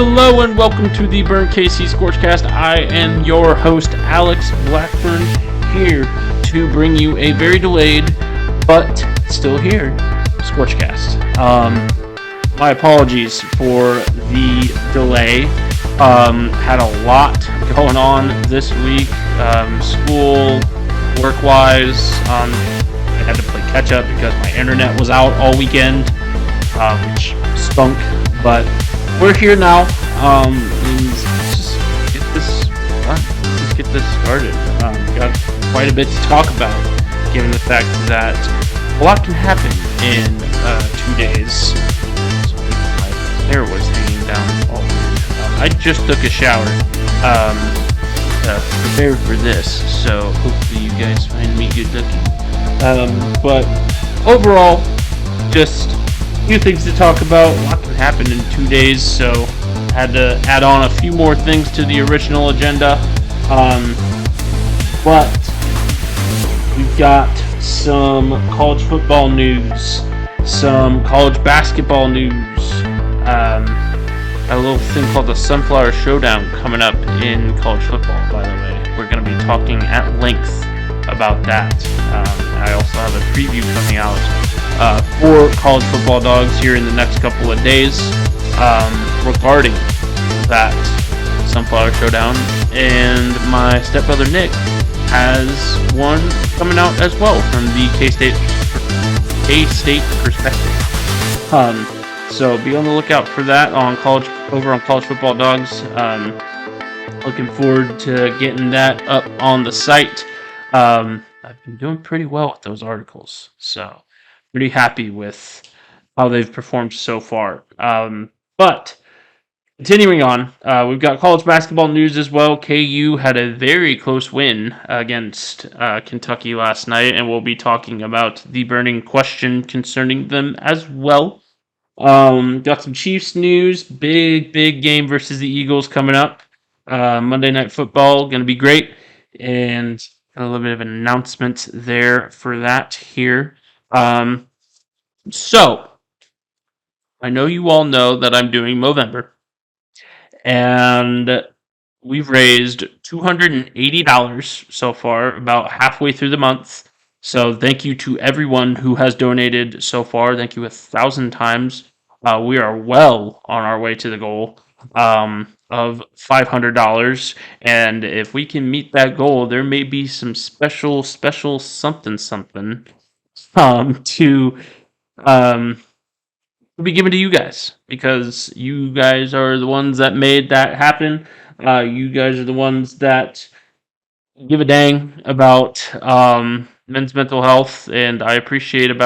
Hello and welcome to the Burn KC ScorchCast. I am your host, Alex Blackburn, here to bring you a very delayed, but still here, ScorchCast. My apologies for the delay. Had a lot going on this week, school, work-wise. I had to play catch-up because my internet was out all weekend, which stunk, but we're here now, and let's just get this started. Got quite a bit to talk about, given the fact that a lot can happen in 2 days. So my hair was hanging down all week. I just took a shower to prepare for this, so hopefully you guys find me good looking. But overall, just few things to talk about. A lot can happen in 2 days, so had to add on a few more things to the original agenda. But we've got some college football news, some college basketball news, a little thing called the Sunflower Showdown coming up in college football, by the way. We're going to be talking at length about that. I also have a preview coming out for college football dogs here in the next couple of days regarding that Sunflower Showdown. And my stepbrother Nick has one coming out as well from the K-State perspective. So be on the lookout for that over on College Football Dogs. Looking forward to getting that up on the site. I've been doing pretty well with those articles, so pretty happy with how they've performed so far. But continuing on, we've got college basketball news as well. KU had a very close win against Kentucky last night, and we'll be talking about the burning question concerning them as well. Got some Chiefs news. Big game versus the Eagles coming up. Monday Night Football, going to be great. And a little bit of an announcement there for that here. So, I know you all know that I'm doing Movember, and we've raised $280 so far, about halfway through the month. So thank you to everyone who has donated so far. Thank you 1,000 times. We are well on our way to the goal of $500, and if we can meet that goal, there may be some special something to be given to you guys, because you guys are the ones that made that happen. You guys are the ones that give a dang about men's mental health, and I appreciate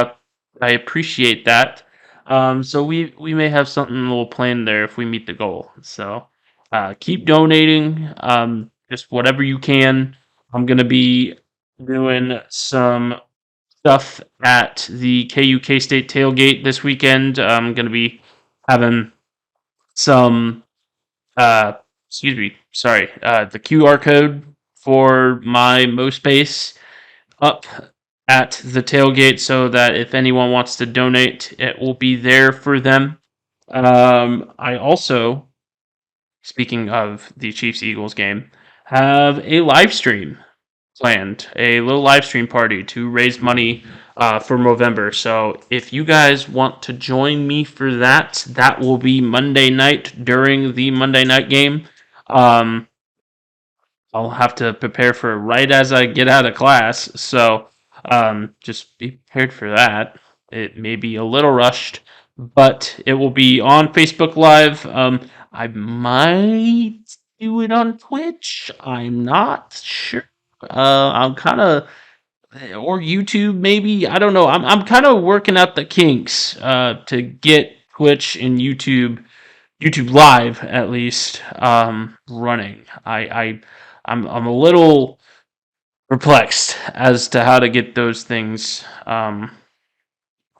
that. So we may have something a little planned there if we meet the goal. So keep donating, just whatever you can. I'm gonna be doing some stuff at the K-State tailgate this weekend. I'm going to be having some, the QR code for my MoSpace up at the tailgate so that if anyone wants to donate, it will be there for them. I also, speaking of the Chiefs-Eagles game, have a live stream planned, a little live stream party to raise money for Movember. So if you guys want to join me for that, that will be Monday night during the Monday night game. I'll have to prepare for it right as I get out of class, so just be prepared for that. It may be a little rushed, but it will be on Facebook Live. I might do it on Twitch. I'm not sure. I'm kind of, or YouTube maybe. I don't know. I'm kind of working out the kinks to get Twitch and YouTube Live at least running. I'm a little perplexed as to how to get those things up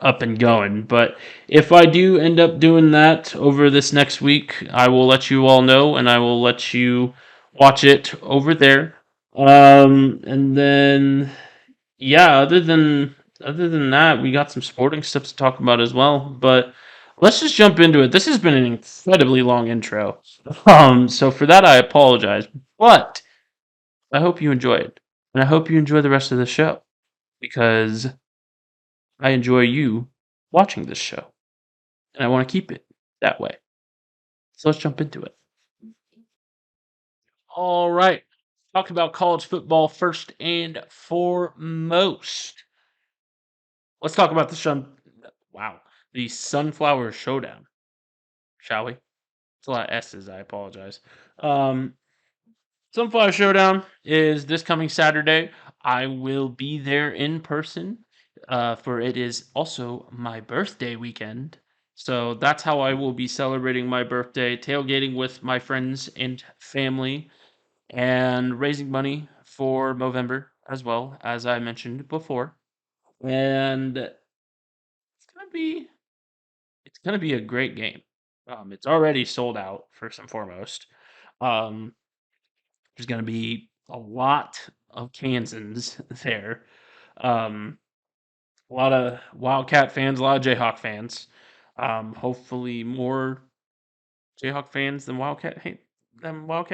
and going. But if I do end up doing that over this next week, I will let you all know, and I will let you watch it over there. And then, yeah, other than that, we got some sporting stuff to talk about as well. But let's just jump into it. This has been an incredibly long intro. So for that I apologize. But I hope you enjoy it. And I hope you enjoy the rest of the show. Because I enjoy you watching this show. And I want to keep it that way. So let's jump into it. All right. Talk about college football first and foremost. Let's talk about the Sunflower Showdown, shall we? It's a lot of S's. I apologize. Um, Sunflower Showdown is this coming Saturday. I will be there in person, for it is also my birthday weekend. So that's how I will be celebrating my birthday, tailgating with my friends and family, and raising money for Movember as well, as I mentioned before. And it's gonna be a great game. It's already sold out first and foremost. Um, there's gonna be a lot of Kansans there. Um, a lot of Wildcat fans, a lot of Jayhawk fans. Hopefully more Jayhawk fans than Wildcat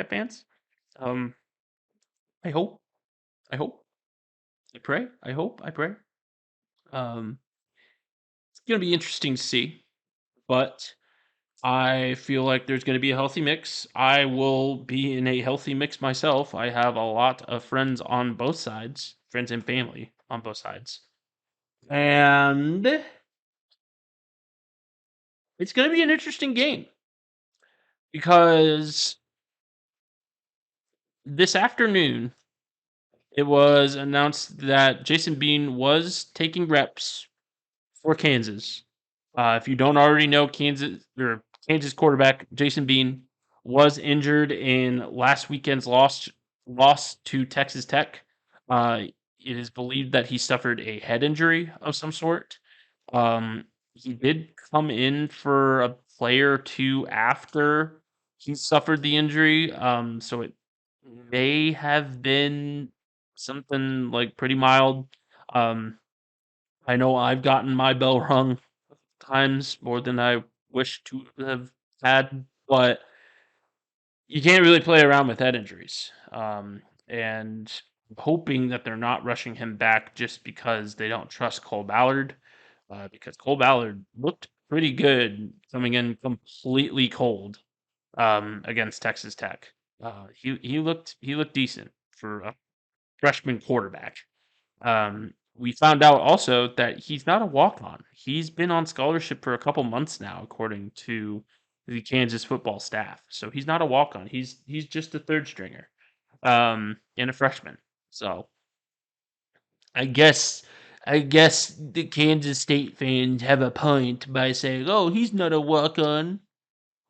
fans. Um, I hope. I hope. I pray. I hope. I pray. Um, it's gonna be interesting to see, but I feel like there's going to be a healthy mix. I will be in a healthy mix myself. I have a lot of friends on both sides, friends and family on both sides. And it's going to be an interesting game because this afternoon it was announced that Jason Bean was taking reps for Kansas. If you don't already know, Kansas quarterback Jason Bean was injured in last weekend's loss to Texas Tech. Uh, it is believed that he suffered a head injury of some sort. He did come in for a play or two after he suffered the injury. So it may have been something like pretty mild. Um, I know I've gotten my bell rung times more than I wish to have had, but you can't really play around with head injuries. And hoping that they're not rushing him back just because they don't trust Cole Ballard, because Cole Ballard looked pretty good coming in completely cold against Texas Tech. He looked decent for a freshman quarterback. We found out also that he's not a walk on. He's been on scholarship for a couple months now, according to the Kansas football staff. So he's not a walk on. He's just a third stringer, and a freshman. So I guess the Kansas State fans have a point by saying, "Oh, he's not a walk on."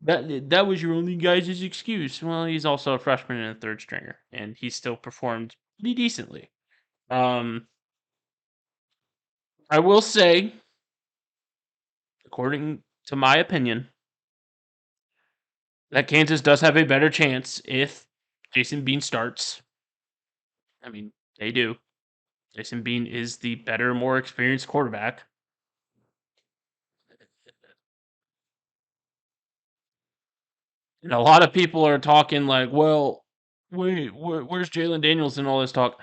That was your only guys' excuse. Well, he's also a freshman and a third stringer, and he still performed pretty decently. Um, I will say, according to my opinion, that Kansas does have a better chance if Jason Bean starts. I mean, they do. Jason Bean is the better, more experienced quarterback. And a lot of people are talking like, well, wait, where's Jalen Daniels and all this talk?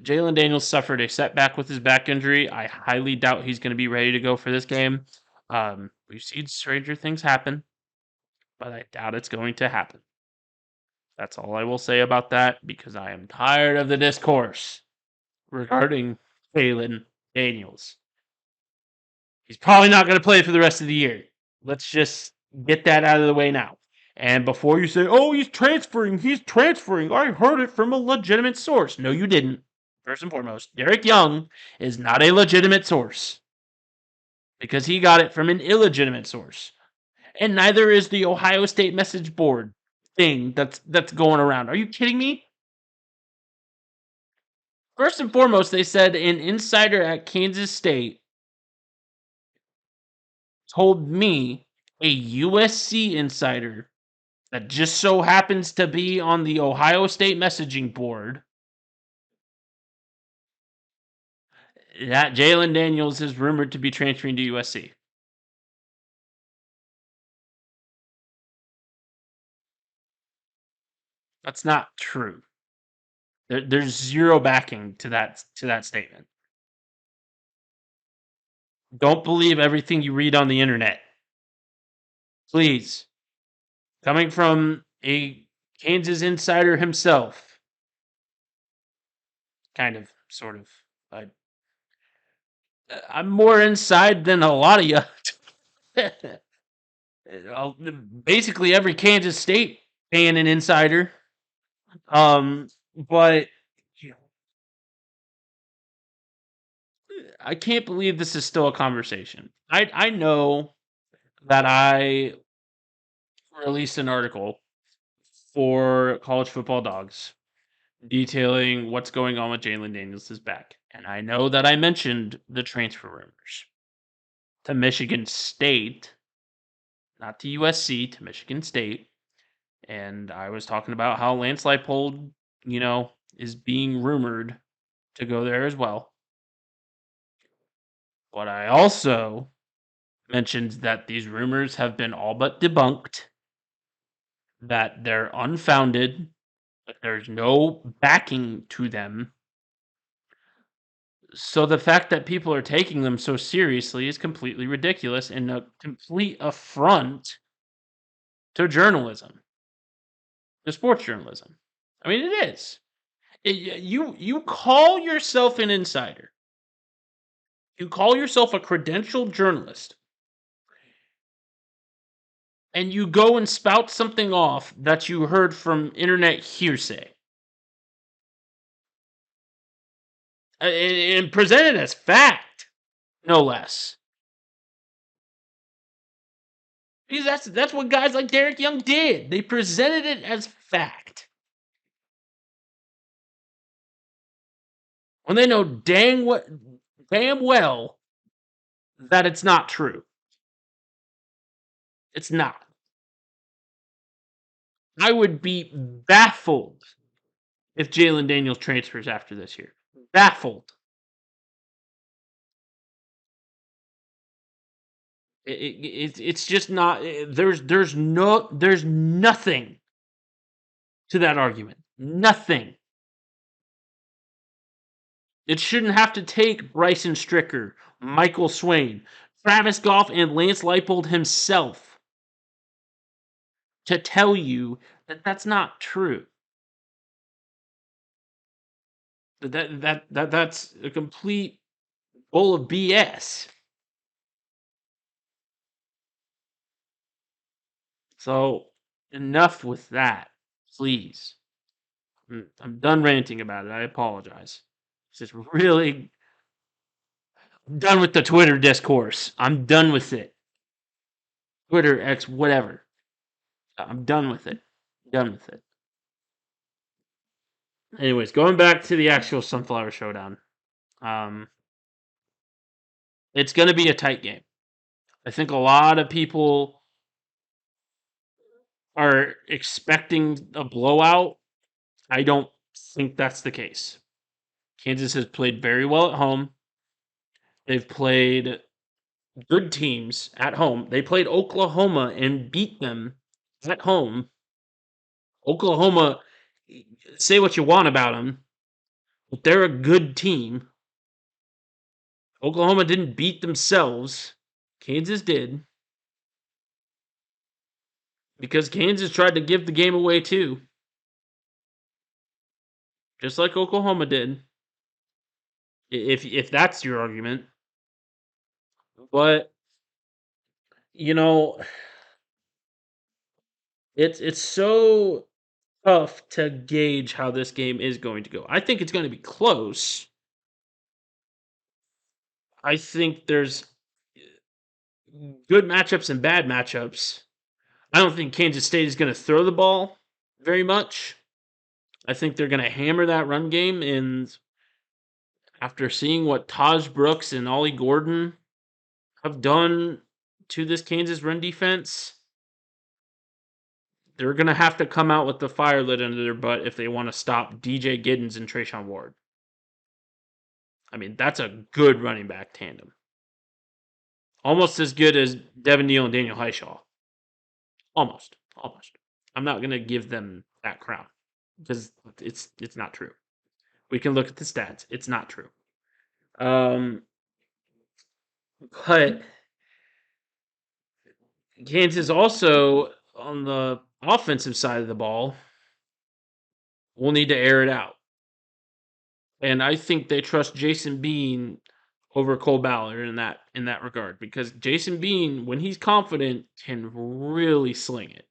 Jalen Daniels suffered a setback with his back injury. I highly doubt he's going to be ready to go for this game. We've seen stranger things happen, but I doubt it's going to happen. That's all I will say about that because I am tired of the discourse regarding Jalen Daniels. He's probably not going to play for the rest of the year. Let's just get that out of the way now. And before you say, oh, he's transferring, I heard it from a legitimate source. No, you didn't. First and foremost, Derek Young is not a legitimate source because he got it from an illegitimate source. And neither is the Ohio State message board thing that's going around. Are you kidding me? First and foremost, they said an insider at Kansas State told me, a USC insider that just so happens to be on the Ohio State messaging board, that Jalen Daniels is rumored to be transferring to USC. That's not true. There's zero backing to that statement. Don't believe everything you read on the internet. Please. Coming from a Kansas insider himself. Kind of, sort of. I'm more inside than a lot of you. Basically, every Kansas State fan an insider. But I can't believe this is still a conversation. I know that I released an article for College Football Dogs detailing what's going on with Jalen Daniels' back. And I know that I mentioned the transfer rumors to Michigan State, not to USC, to Michigan State. And I was talking about how Lance Leipold, is being rumored to go there as well. But I also mentioned that these rumors have been all but debunked, that they're unfounded, that there's no backing to them. So the fact that people are taking them so seriously is completely ridiculous and a complete affront to journalism, to sports journalism. I mean, it is. You call yourself an insider. You call yourself a credentialed journalist, and you go and spout something off that you heard from internet hearsay. And present it as fact, no less. Because that's what guys like Derek Young did. They presented it as fact. When they know damn well that it's not true. It's not. I would be baffled if Jalen Daniels transfers after this year. Baffled. It's just not. There's nothing to that argument. Nothing. It shouldn't have to take Bryson Stricker, Michael Swain, Travis Goff, and Lance Leipold himself to tell you that that's not true. That's a complete bowl of BS. So enough with that, please. I'm done ranting about it. I apologize. It's just really I'm done with the Twitter discourse. I'm done with it. Twitter, X, whatever. I'm done with it. Done with it. Anyways, going back to the actual Sunflower Showdown. It's going to be a tight game. I think a lot of people are expecting a blowout. I don't think that's the case. Kansas has played very well at home. They've played good teams at home. They played Oklahoma and beat them at home. Oklahoma, say what you want about them, but they're a good team. Oklahoma didn't beat themselves. Kansas did. Because Kansas tried to give the game away too. Just like Oklahoma did. If that's your argument. But it's so tough to gauge how this game is going to go. I think it's going to be close. I think there's good matchups and bad matchups. I don't think Kansas State is going to throw the ball very much. I think they're going to hammer that run game. And after seeing what Taj Brooks and Ollie Gordon have done to this Kansas run defense, they're going to have to come out with the fire lit under their butt if they want to stop DJ Giddens and Trayshawn Ward. I mean, that's a good running back tandem. Almost as good as Devin Neal and Daniel Highshaw. Almost. I'm not going to give them that crown. because it's not true. We can look at the stats. It's not true. Um, but Kansas also on the offensive side of the ball will need to air it out. And I think they trust Jason Bean over Cole Ballard in that regard because Jason Bean, when he's confident, can really sling it.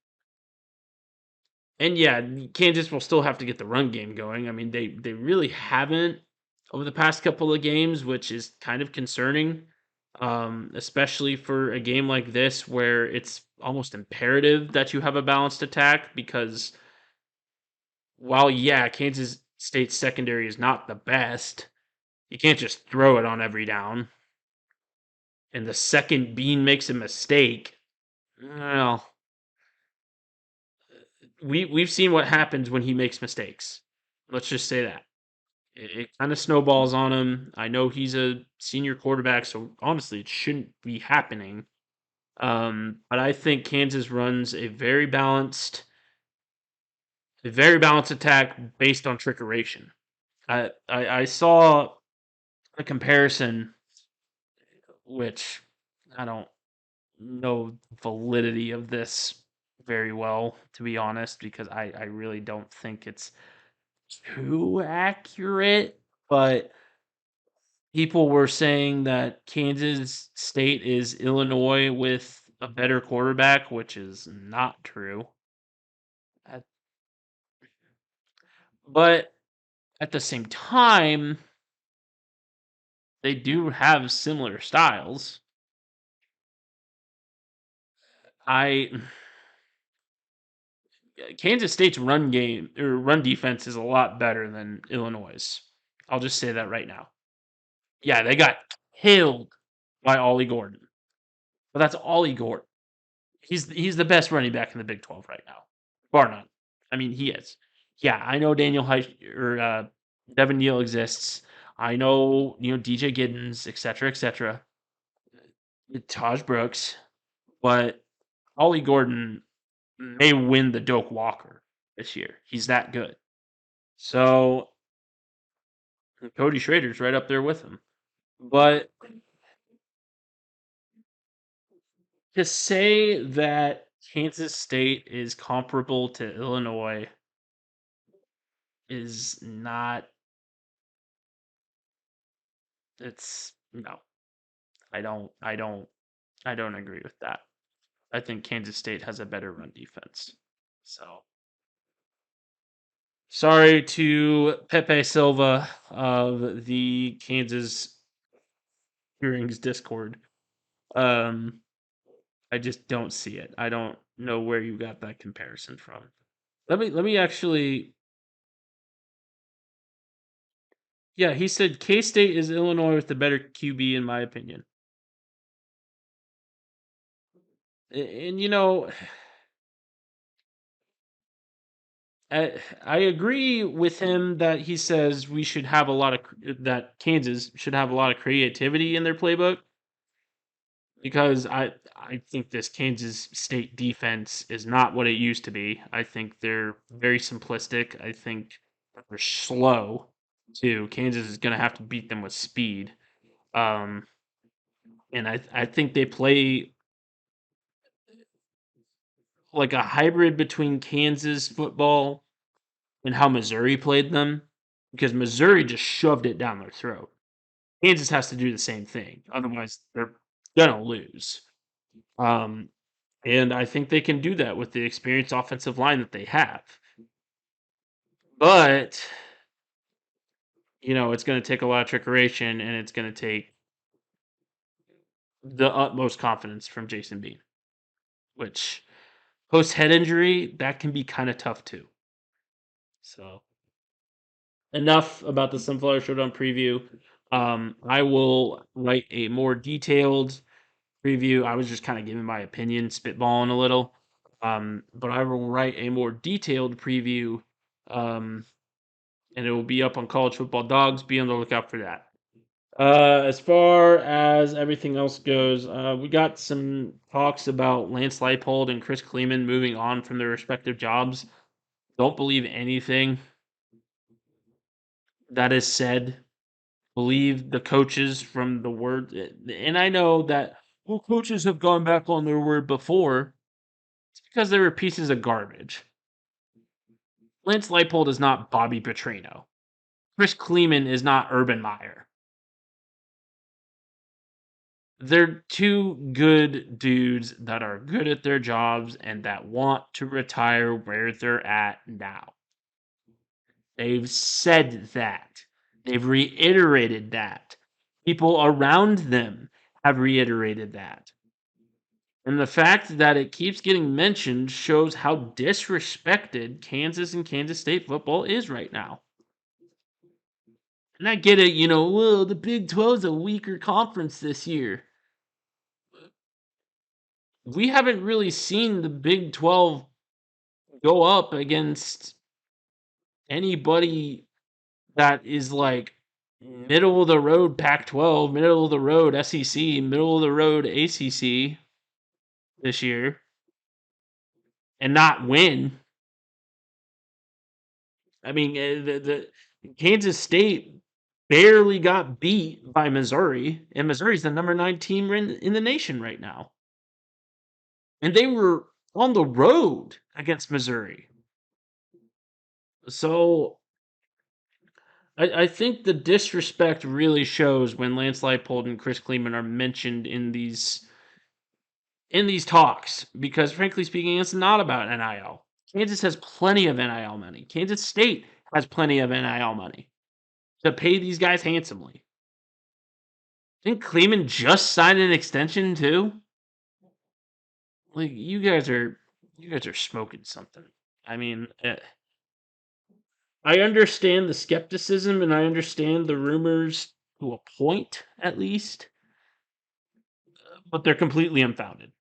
And yeah, Kansas will still have to get the run game going. I mean, they really haven't over the past couple of games, which is kind of concerning, especially for a game like this where it's almost imperative that you have a balanced attack because while yeah, Kansas State's secondary is not the best, you can't just throw it on every down. And the second Bean makes a mistake, well, we've seen what happens when he makes mistakes. Let's just say that. It kind of snowballs on him. I know he's a senior quarterback, so honestly, it shouldn't be happening. But I think Kansas runs a very balanced attack based on trickeration. I saw a comparison, which I don't know validity of this very well, to be honest, because I really don't think it's too accurate. But people were saying that Kansas State is Illinois with a better quarterback, which is not true. Uh, But at the same time, they do have similar styles. I Kansas State's run game or run defense is a lot better than Illinois'. I'll just say that right now. Yeah, they got killed by Ollie Gordon. But that's Ollie Gordon. He's the best running back in the Big 12 right now, bar none. I mean, he is. Yeah, I know Devin Neal exists. I know DJ Giddens, etc., etc. Taj Brooks, but Ollie Gordon may win the Doak Walker this year. He's that good. So Cody Schrader's right up there with him. But to say that Kansas State is comparable to Illinois is not it's no. I don't agree with that. I think Kansas State has a better run defense. So sorry to Pepe Silva of the Kansas Hearings Discord. Um I just don't see it. I don't know where you got that comparison from. Let me actually yeah, he said K State is Illinois with the better QB in my opinion. And I agree with him that he says we should have a lot of that Kansas should have a lot of creativity in their playbook because I think this Kansas State defense is not what it used to be. I think they're very simplistic. I think they're slow too. Kansas is going to have to beat them with speed. Um, and I think they play like a hybrid between Kansas football and how Missouri played them because Missouri just shoved it down their throat. Kansas has to do the same thing, otherwise they're gonna lose. Um, and I think they can do that with the experienced offensive line that they have. But it's going to take a lot of trickeration, and it's going to take the utmost confidence from Jason Bean, which post head injury that can be kind of tough too. So enough about the Sunflower Showdown preview. I will write a more detailed preview. I was just kind of giving my opinion, spitballing a little. But I will write a more detailed preview, and it will be up on College Football Dogs. Be on the lookout for that. As far as everything else goes, we got some talks about Lance Leipold and Chris Kleeman moving on from their respective jobs. Don't believe anything that is said. Believe the coaches from the word. And I know that, well, coaches have gone back on their word before. It's because they were pieces of garbage. Lance Leipold is not Bobby Petrino. Chris Kleeman is not Urban Meyer. They're two good dudes that are good at their jobs and that want to retire where they're at now. They've said that. They've reiterated that. People around them have reiterated that. And the fact that it keeps getting mentioned shows how disrespected Kansas and Kansas State football is right now. And I get it, well, the Big 12 is a weaker conference this year. We haven't really seen the Big 12 go up against anybody that is like middle of the road Pac 12, middle of the road SEC, middle of the road ACC this year and not win. I mean, the Kansas State barely got beat by Missouri, and Missouri's the number 9 team in the nation right now. And they were on the road against Missouri. So I think the disrespect really shows when Lance Leipold and Chris Kleeman are mentioned in these talks because, frankly speaking, it's not about NIL. Kansas has plenty of NIL money. Kansas State has plenty of NIL money to pay these guys handsomely. Didn't Kleeman just sign an extension too? Like you guys are smoking something. I mean, I understand the skepticism and I understand the rumors to a point, at least, but they're completely unfounded.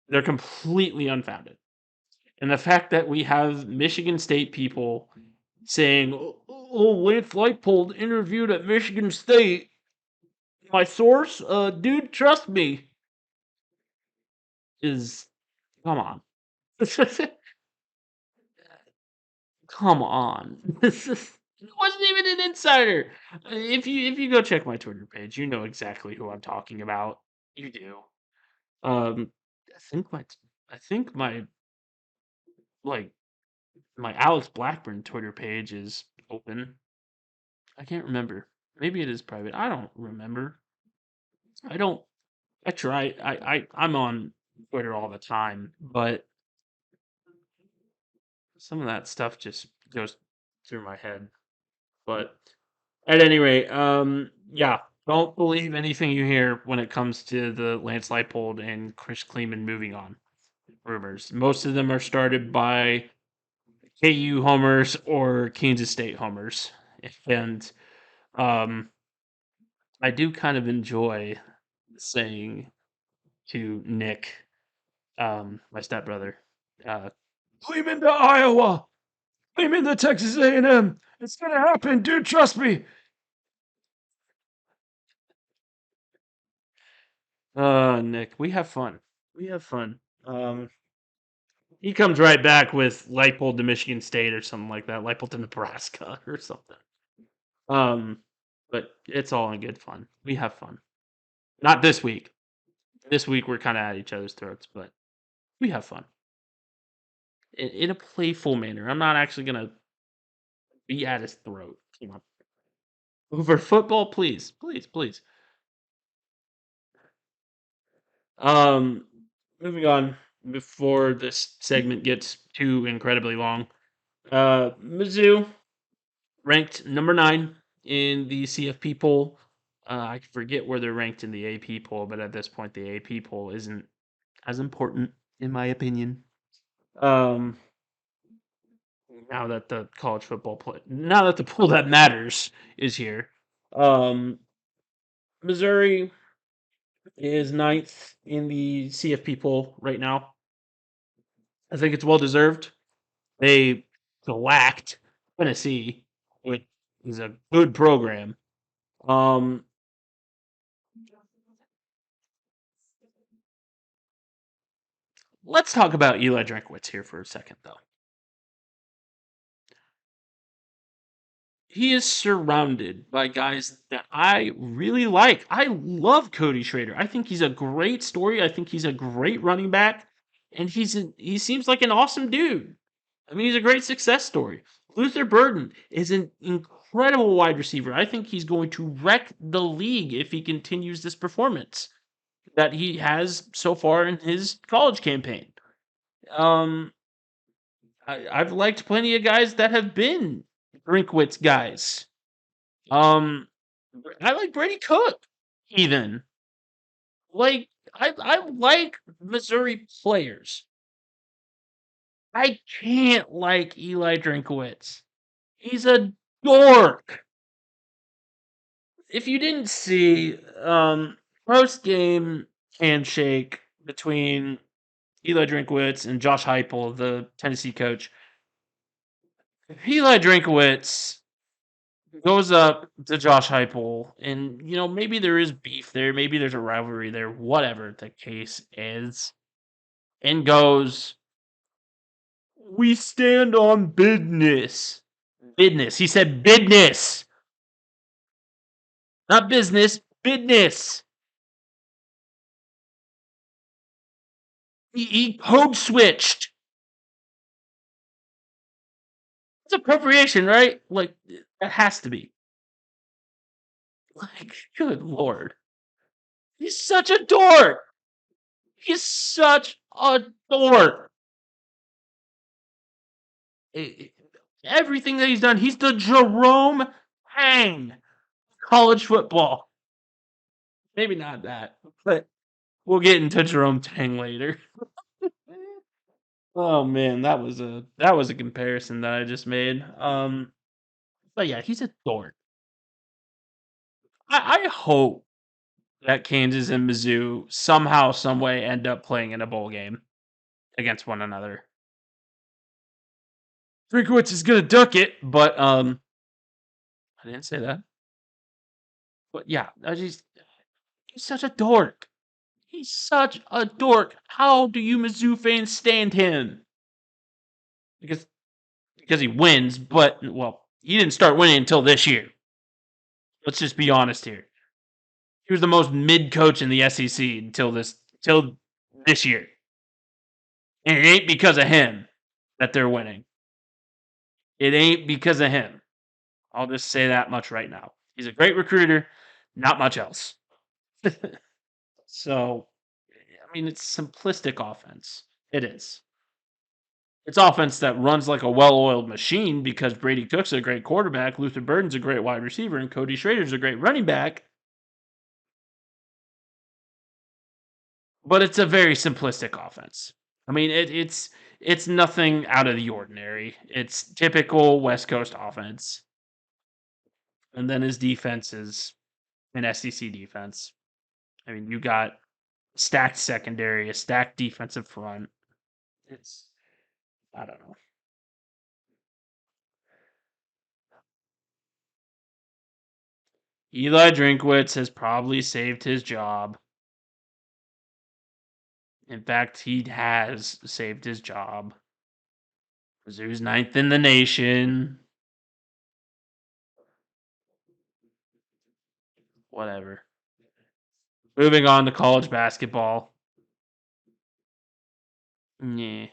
They're completely unfounded. And the fact that we have Michigan State people saying, "Oh, Lance Leipold interviewed at Michigan State. My source, dude, trust me," is come on. Come on. It wasn't even an insider. If you go check my Twitter page, you know exactly who I'm talking about. You do. Um, I think my like my Alex Blackburn Twitter page is open. I can't remember. Maybe it is private. I don't remember. I don't. I try. I'm on Twitter all the time, but some of that stuff just goes through my head. But at any rate, yeah, don't believe anything you hear when it comes to the Lance Leipold and Chris Kleeman moving on rumors. Most of them are started by KU homers or Kansas State homers, and um, I do kind of enjoy saying to Nick, my stepbrother, uh, Kleeman to Iowa, Kleeman to Texas A&M. It's gonna happen, dude. Trust me. Nick, we have fun. We have fun. He comes right back with Leipold to Michigan State or something like that. Leipold to Nebraska or something. Um, but it's all in good fun. We have fun. Not this week. This week we're kind of at each other's throats, but we have fun in a playful manner. I'm not actually gonna be at his throat. Come on. Over football, please, please, please. Um, moving on before this segment gets too incredibly long. Mizzou ranked number 9 in the CFP poll. I forget where they're ranked in the AP poll, but at this point, the AP poll isn't as important, in my opinion. Um, now that the college football play, now that the poll that matters is here, um, Missouri is 9th in the CFP poll right now. I think it's well deserved. They shellacked Tennessee, which is a good program. Um, let's talk about Eli Drinkwitz here for a second, though. he is surrounded by guys that I really like. I love Cody Schrader. I think he's a great story. I think he's a great running back, and he seems like an awesome dude. I mean, he's a great success story. Luther Burden is an incredible wide receiver. I think he's going to wreck the league if he continues this performance that he has so far in his college campaign. Um, I've liked plenty of guys that have been Drinkwitz guys. Um, I like Brady Cook, even. Like, I like Missouri players. I can't like Eli Drinkwitz. He's a dork. If you didn't see post game handshake between Eli Drinkwitz and Josh Heupel, the Tennessee coach, Eli Drinkwitz goes up to Josh Heupel, and maybe there is beef there, maybe there's a rivalry there, whatever the case is, and goes, "We stand on business." Business. He said business, not business. Business. He code switched. It's appropriation, right? Like that has to be. Like, good lord, he's such a dork. He's such a dork. Everything that he's done, he's the Jerome Hang college football. Maybe not that, but we'll get into Jerome Tang later. Oh man, that was a comparison that I just made. But yeah, he's a dork. I hope that Kansas and Mizzou somehow, some way end up playing in a bowl game against one another. Drinkwitz is gonna duck it, but I didn't say that. But yeah, he's such a dork. He's such a dork. How do you Mizzou fans stand him? Because he wins, but well, he didn't start winning until this year. Let's just be honest here. He was the most mid coach in the SEC until this year. And it ain't because of him that they're winning. It ain't because of him. I'll just say that much right now. He's a great recruiter, not much else. So, I mean, it's simplistic offense. It is. It's offense that runs like a well-oiled machine because Brady Cook's a great quarterback, Luther Burden's a great wide receiver, and Cody Schrader's a great running back. But it's a very simplistic offense. I mean, it's nothing out of the ordinary. It's typical West Coast offense. And then his defense is an SEC defense. I mean, you got stacked secondary, a stacked defensive front. It's I don't know. Eli Drinkwitz has probably saved his job. In fact, he has saved his job. Mizzou's ninth in the nation. Whatever. Moving on to college basketball. Yeah.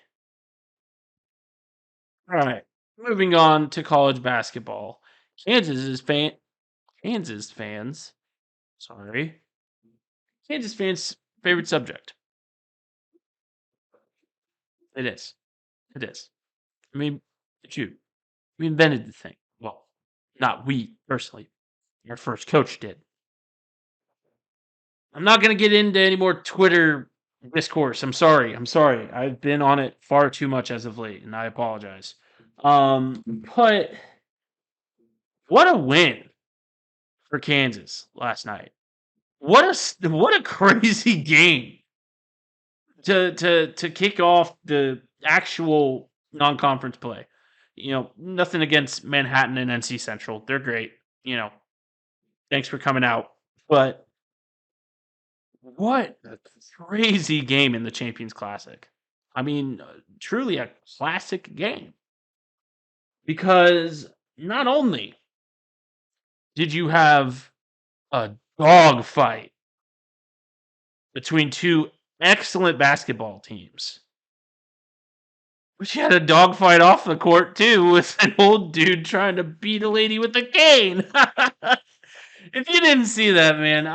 All right. Moving on to college basketball. Kansas fans. Sorry. Kansas fans' favorite subject. It is. It is. I mean, shoot. We invented the thing. Well, not we personally. Our first coach did. I'm not going to get into any more Twitter discourse. I'm sorry. I've been on it far too much as of late, and I apologize. But what a win for Kansas last night. What a crazy game to kick off the actual non-conference play. Nothing against Manhattan and NC Central. They're great. Thanks for coming out. But what a crazy game in the Champions Classic. I mean, truly a classic game. Because not only did you have a dog fight between two excellent basketball teams. But you had a dog fight off the court too with an old dude trying to beat a lady with a cane. If you didn't see that, man,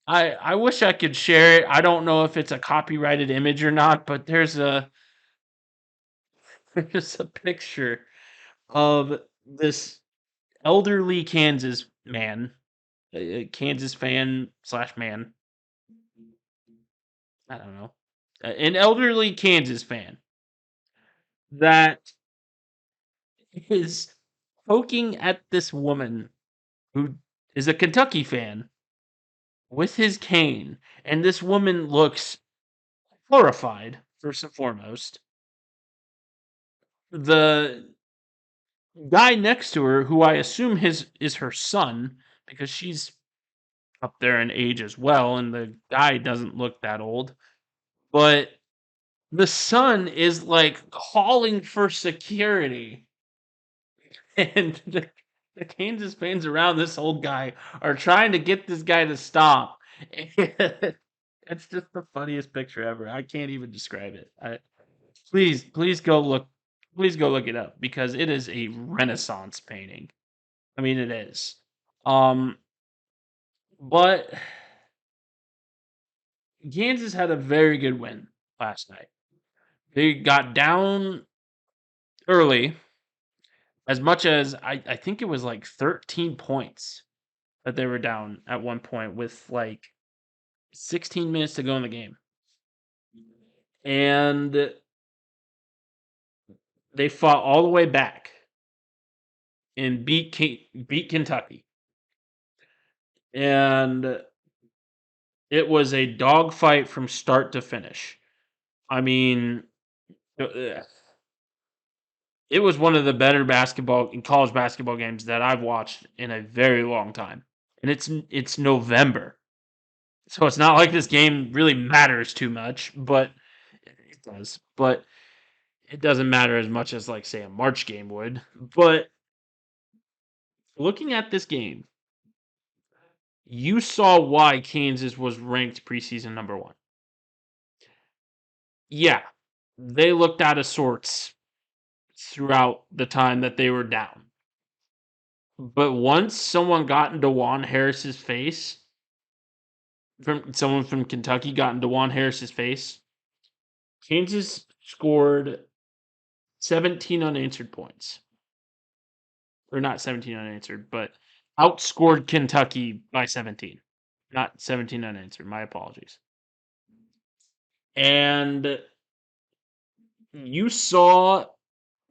I wish I could share it. I don't know if it's a copyrighted image or not, but there's a there's a picture of this elderly Kansas man, a Kansas fan slash man. I don't know, an elderly Kansas fan that is poking at this woman who is a Kentucky fan with his cane, and this woman looks horrified. First and foremost, the guy next to her, who I assume his is her son, because she's up there in age as well, and the guy doesn't look that old, but the son is like calling for security, and the Kansas fans around this old guy are trying to get this guy to stop. It's just the funniest picture ever. I can't even describe it. Please go look. Please go look it up because it is a Renaissance painting. I mean, it is. Um, but Kansas had a very good win last night. They got down early, as much as I think it was like 13 points that they were down at one point with like 16 minutes to go in the game. And they fought all the way back and beat Kentucky. And it was a dogfight from start to finish. I mean, it was one of the better college basketball games that I've watched in a very long time. And it's November. So it's not like this game really matters too much, but it does. But it doesn't matter as much as like say a March game would. But looking at this game, you saw why Kansas was ranked preseason number 1. Yeah, they looked out of sorts throughout the time that they were down. But once someone got into Juan Harris's face, from someone from Kentucky got into Juan Harris's face, Kansas scored 17 unanswered points. Or not 17 unanswered, but outscored Kentucky by 17. Not 17 unanswered. My apologies. And you saw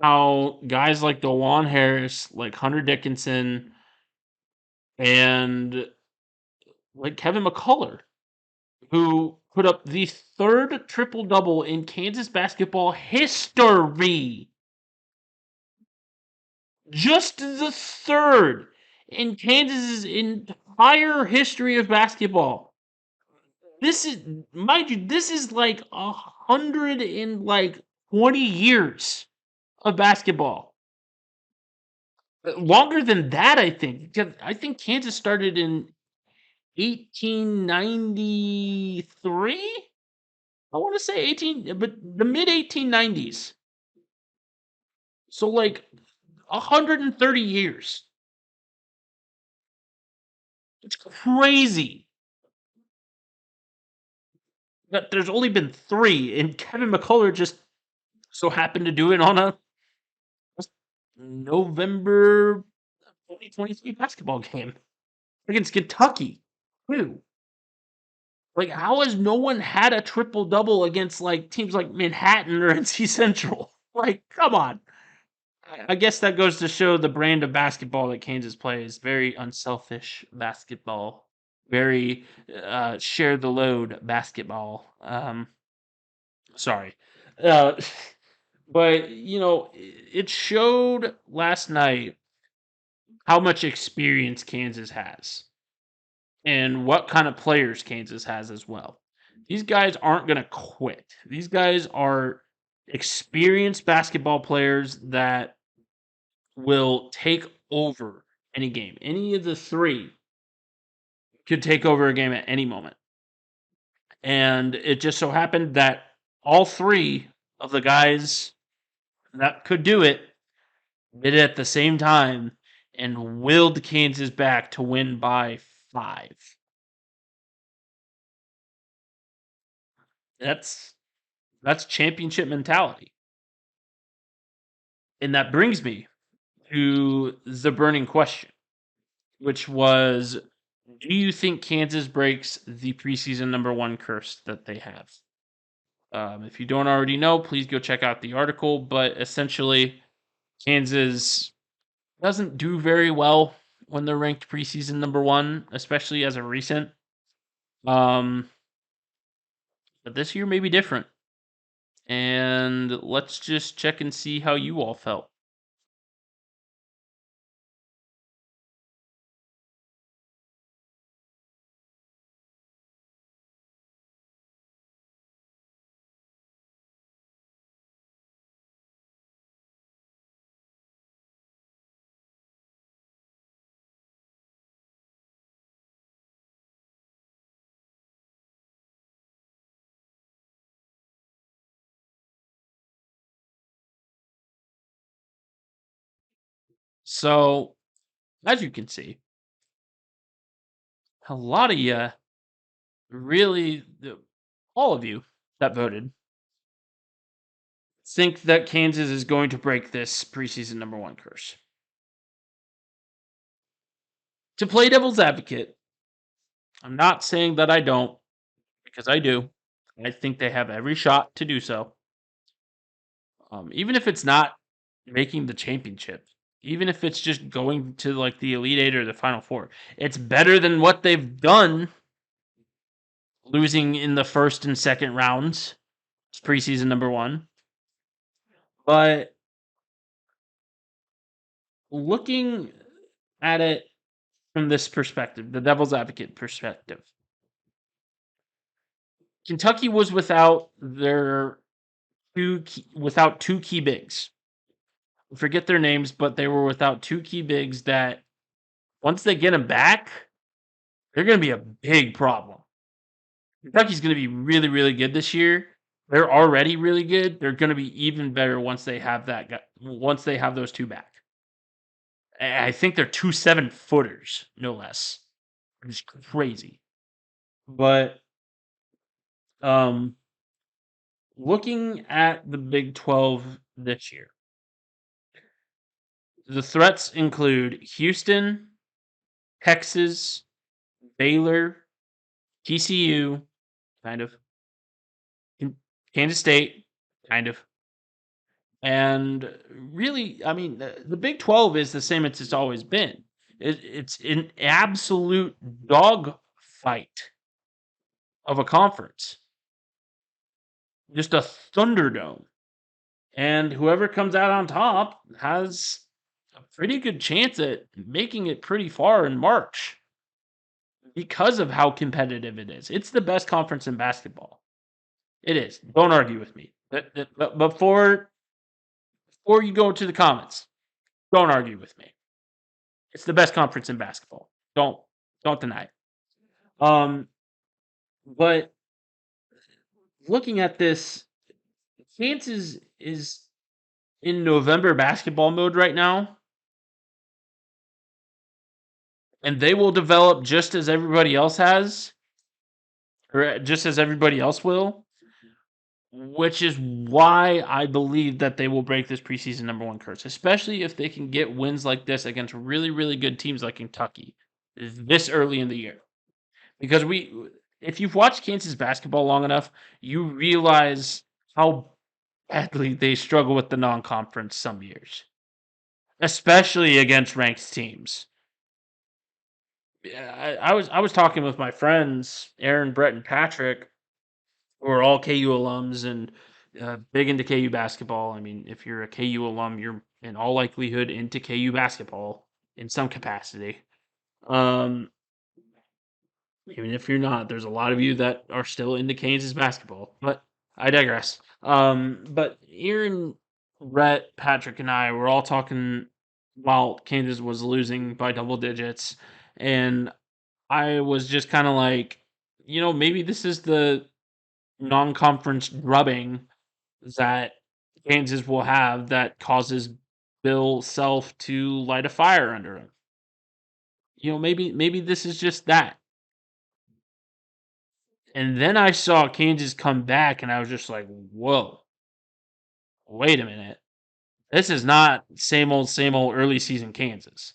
how guys like DeJuan Harris, like Hunter Dickinson, and like Kevin McCullough, who put up the 3rd triple-double in Kansas basketball history. Just the 3rd in Kansas's entire history of basketball. This is, mind you, this is like 120 years of basketball. Longer than that, I think. I think Kansas started in 1893. I want to say 18, but the mid 1890s. So like 130 years. It's crazy. But there's only been 3, and Kevin McCullough just so happened to do it on a November 2023 basketball game against Kentucky. Who? Like, how has no one had a triple double against like teams like Manhattan or NC Central? Like, come on. I guess that goes to show the brand of basketball that Kansas plays. Very unselfish basketball. Very share the load basketball. Sorry. Uh, but, it showed last night how much experience Kansas has and what kind of players Kansas has as well. These guys aren't going to quit. These guys are experienced basketball players that will take over any game. Any of the three could take over a game at any moment. And it just so happened that all three of the guys that could do it did it at the same time and willed Kansas back to win by 5. That's championship mentality. And that brings me to the burning question, which was, do you think Kansas breaks the preseason number 1 curse that they have? If you don't already know, please go check out the article. But essentially, Kansas doesn't do very well when they're ranked preseason number 1, especially as a recent. But this year may be different. And let's just check and see how you all felt. So, as you can see, a lot of you really, all of you that voted, think that Kansas is going to break this preseason number 1 curse. To play devil's advocate, I'm not saying that I don't, because I do. I think they have every shot to do so. Even if it's not making the championship, even if it's just going to like the Elite Eight or the Final Four, it's better than what they've done, losing in the first and second rounds. It's preseason number 1. But looking at it from this perspective, the devil's advocate perspective, Kentucky was without two key bigs. I forget their names, but they were without 2 key bigs that once they get them back, they're going to be a big problem. Kentucky's going to be really, really good this year. They're already really good. They're going to be even better once they have those 2 back. I think they're 2 7-footers, no less. It's crazy. But looking at the Big 12 this year, the threats include Houston, Texas, Baylor, TCU, kind of, Kansas State, kind of. And really, I mean, the Big 12 is the same as it's always been. It's an absolute dog fight of a conference. Just a Thunderdome. And whoever comes out on top has a pretty good chance at making it pretty far in March because of how competitive it is. It's the best conference in basketball. It is. Don't argue with me. But before you go to the comments, don't argue with me. It's the best conference in basketball. Don't deny it. But looking at this, Kansas is in November basketball mode right now, and they will develop just as everybody else has, or just as everybody else will, which is why I believe that they will break this preseason number 1 curse, especially if they can get wins like this against really, really good teams like Kentucky this early in the year. Because if you've watched Kansas basketball long enough, you realize how badly they struggle with the non-conference some years, especially against ranked teams. I was talking with my friends, Aaron, Brett, and Patrick, who are all KU alums and big into KU basketball. I mean, if you're a KU alum, you're in all likelihood into KU basketball in some capacity. Even if you're not, there's a lot of you that are still into Kansas basketball. But I digress. But Aaron, Brett, Patrick, and I were all talking while Kansas was losing by double digits. And I was just kind of like, maybe this is the non conference drubbing that Kansas will have that causes Bill Self to light a fire under him. Maybe this is just that. And then I saw Kansas come back, and I was just like, whoa, wait a minute. This is not same old early season Kansas.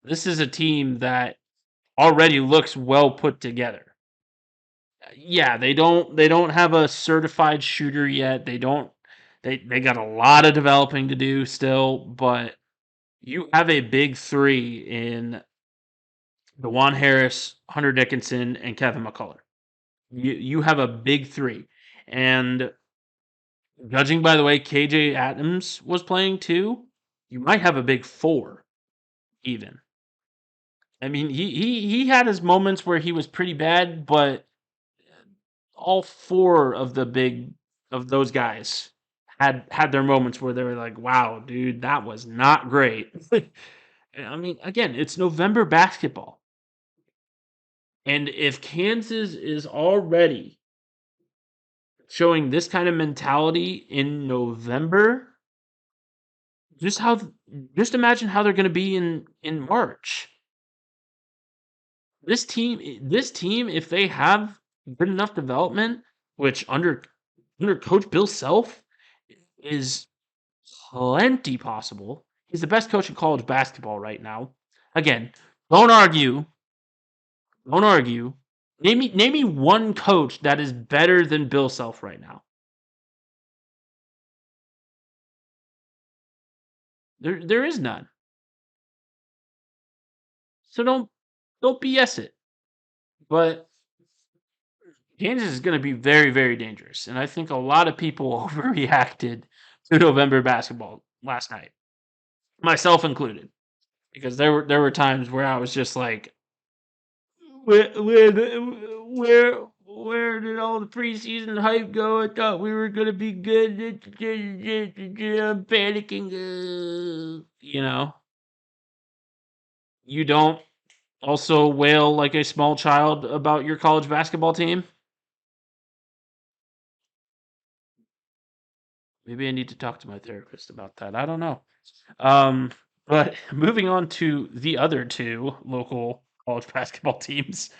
This is a team that already looks well put together. Yeah, they don't have a certified shooter yet. They got a lot of developing to do still, but you have a big three in DeJuan Harris, Hunter Dickinson, and Kevin McCullough. You have a big three. And judging by the way KJ Adams was playing too, you might have a big four even. I mean, he had his moments where he was pretty bad, but all four of the big of those guys had their moments where they were like, "Wow, dude, that was not great." I mean, again, it's November basketball. And if Kansas is already showing this kind of mentality in November, just how just imagine how they're going to be in March. This team, if they have good enough development, which under Coach Bill Self is plenty possible. He's the best coach in college basketball right now. Again, don't argue. Don't argue. Name me one coach that is better than Bill Self right now. There is none. So don't BS it. But Kansas is going to be very, very dangerous. And I think a lot of people overreacted to November basketball last night, myself included, because there were times where I was just like, where did all the preseason hype go? I thought we were going to be good. I'm panicking. You don't also wail like a small child about your college basketball team. Maybe I need to talk to my therapist about that. I don't know. But moving on to the other two local college basketball teams.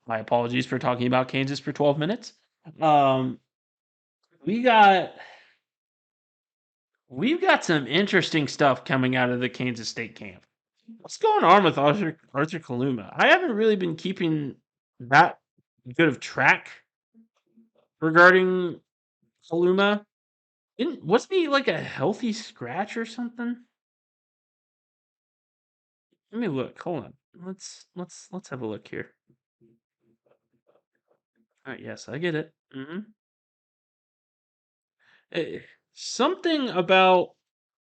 My apologies for talking about Kansas for 12 minutes. Um, we got we've got some interesting stuff coming out of the Kansas State camp. What's going on with Arthur Kaluma? I haven't really been keeping that good of track regarding Kaluma. Wasn't he like a healthy scratch or something? Let me look. Hold on. Let's have a look here. All right. Yes, I get it. Something about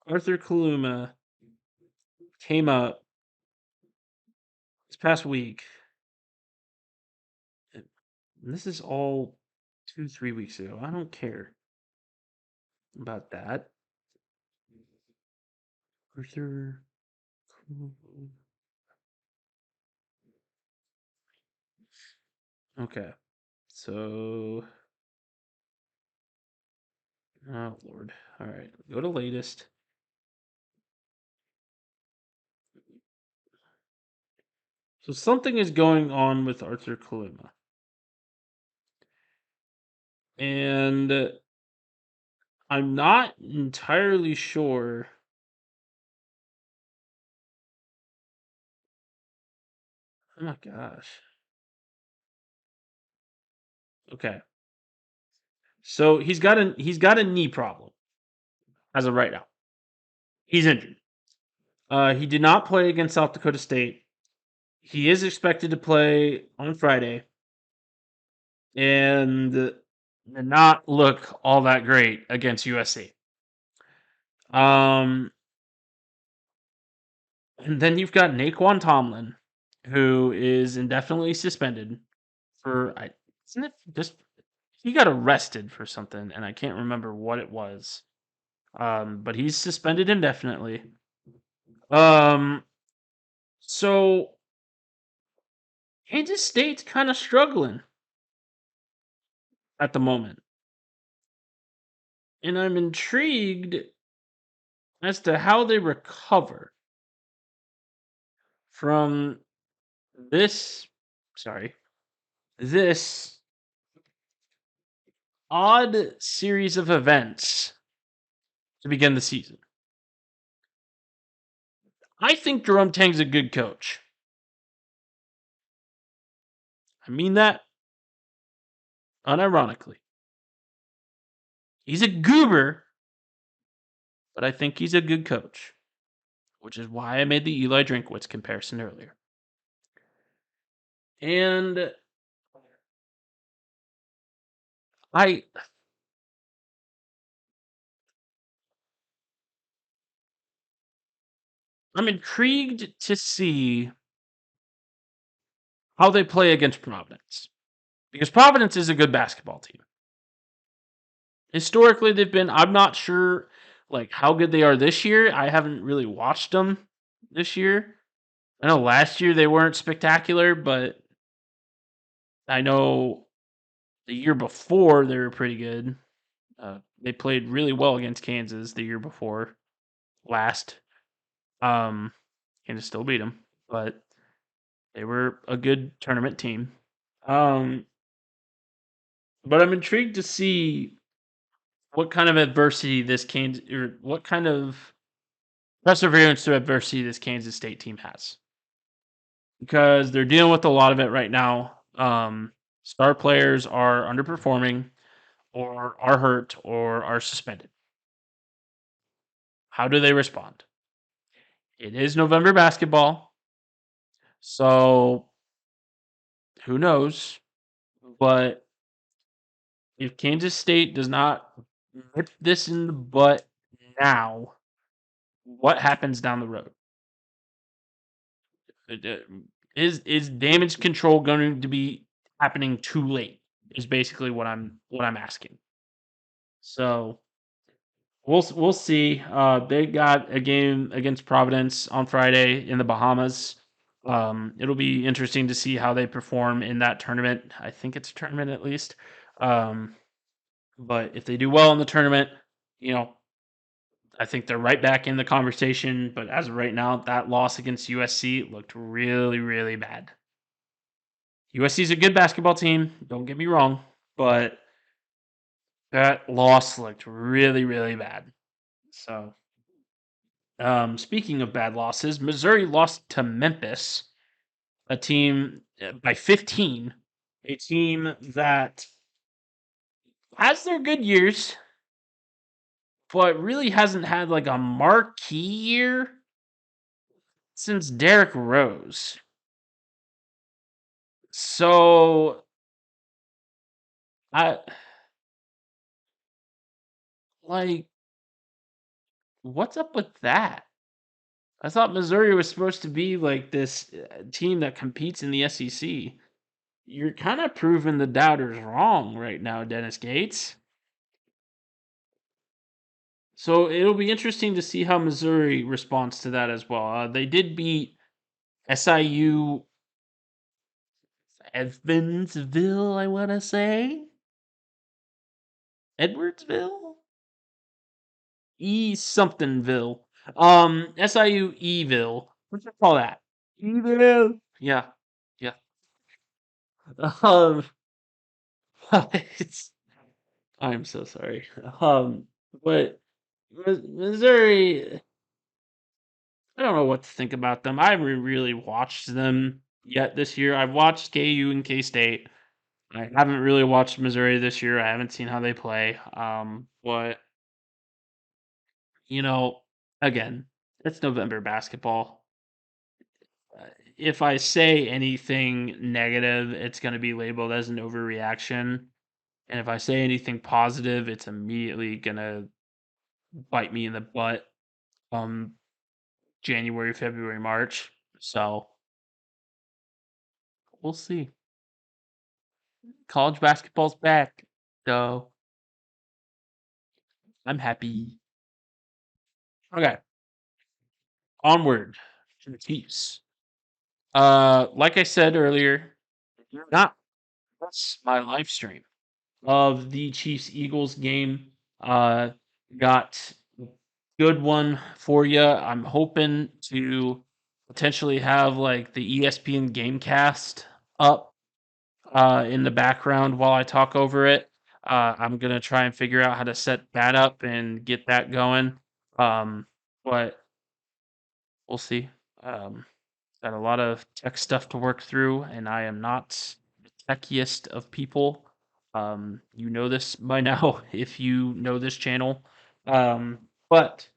Arthur Kaluma came up this past week. And this is all 2, 3 weeks ago. I don't care about that. Arthur. Okay. So. Oh, Lord. All right. Go to latest. So something is going on with Arthur Kaluma. And I'm not entirely sure. Oh my gosh. Okay. So he's got a knee problem as of right now. He's injured. He did not play against South Dakota State. He is expected to play on Friday, and did not look all that great against USC. And then you've got Naquan Tomlin, who is indefinitely suspended for. Isn't it just he got arrested for something, and I can't remember what it was. But he's suspended indefinitely. So Kansas State's kind of struggling at the moment, and I'm intrigued as to how they recover from this. Sorry, this odd series of events to begin the season. I think Jerome Tang's a good coach. I mean that unironically. He's a goober, but I think he's a good coach, which is why I made the Eli Drinkwitz comparison earlier. And I I'm intrigued to see how they play against Providence. Because Providence is a good basketball team. Historically, they've been. I'm not sure like how good they are this year. I haven't really watched them this year. I know last year they weren't spectacular, but I know the year before they were pretty good. They played really well against Kansas the year before last. Kansas still beat them, but they were a good tournament team. Um, but I'm intrigued to see what kind of adversity this Kansas or what kind of perseverance through adversity this Kansas State team has because they're dealing with a lot of it right now. Star players are underperforming or are hurt or are suspended. How do they respond? It is November basketball, so who knows? But if Kansas State does not nip this in the butt now, what happens down the road? Is damage control going to be happening too late? Is basically what I'm asking. So we'll see. They got a game against Providence on Friday in the Bahamas. It'll be interesting to see how they perform in that tournament. I think it's a tournament at least. Um, but if they do well in the tournament, you know, I think they're right back in the conversation. But as of right now, that loss against USC looked really, really bad. USC is a good basketball team. Don't get me wrong, but that loss looked really, really bad. So, speaking of bad losses, Missouri lost to Memphis, a team by 15, a team that has their good years, but really hasn't had like a marquee year since Derrick Rose. So, I like what's up with that? I thought Missouri was supposed to be like this team that competes in the SEC. You're kind of proving the doubters wrong right now, Dennis Gates. So it'll be interesting to see how Missouri responds to that as well. They did beat SIU Evansville, I want to say. Edwardsville? E somethingville. SIU Eville. What's it call that? Eville. Yeah. Yeah. Um, it's, I'm so sorry. But Missouri, I don't know what to think about them. I haven't really watched them yet this year. I've watched KU and K State. I haven't really watched Missouri this year. I haven't seen how they play. But you know, again, it's November basketball. If I say anything negative, it's going to be labeled as an overreaction. And if I say anything positive, it's immediately going to bite me in the butt January, February, March. So we'll see. College basketball's back. So I'm happy. Okay. onward to the Chiefs. Like I said earlier, do not miss my live stream of the Chiefs Eagles game. Uh, got a good one for you. I'm hoping to potentially have like the ESPN Gamecast up in the background while I talk over it. I'm gonna try and figure out how to set that up and get that going. But we'll see. Um, got a lot of tech stuff to work through, and I am not the techiest of people. You know this by now if you know this channel. But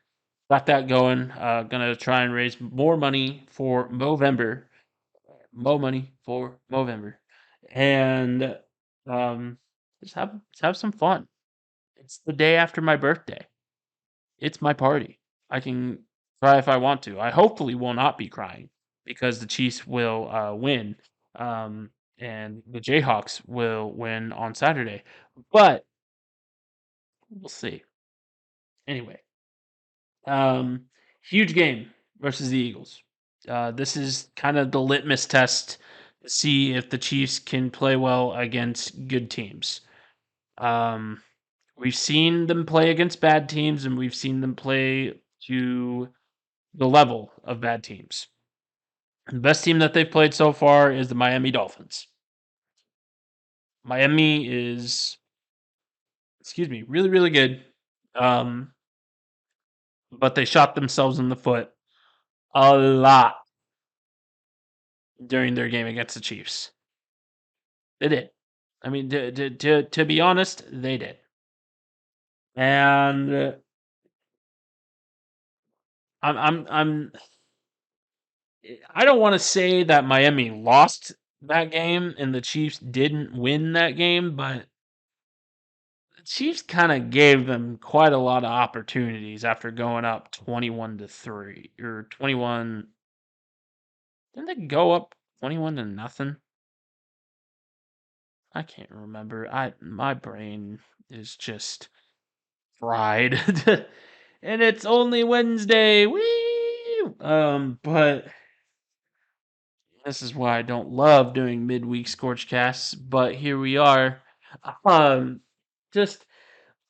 got that going. Gonna try and raise more money for Movember. More money for Movember, and um, just have some fun. It's the day after my birthday. It's my party. I can cry if I want to. I hopefully will not be crying because the Chiefs will win, um, and the Jayhawks will win on Saturday. But we'll see. Anyway, um, huge game versus the Eagles. This is kind of the litmus test to see if the Chiefs can play well against good teams. Um, we've seen them play against bad teams, and we've seen them play to the level of bad teams. The best team that they've played so far is the Miami Dolphins. Miami is, excuse me, really, really good. Um, but they shot themselves in the foot a lot during their game against the Chiefs. They did. I mean, to be honest, they did. And I'm I don't want to say that Miami lost that game and the Chiefs didn't win that game, but the Chiefs kind of gave them quite a lot of opportunities after going up 21-3 or 21. Didn't they go up 21-0? I can't remember. My brain is just fried. And it's only Wednesday. Woo! But this is why I don't love doing midweek ScorchCasts, but here we are. Um just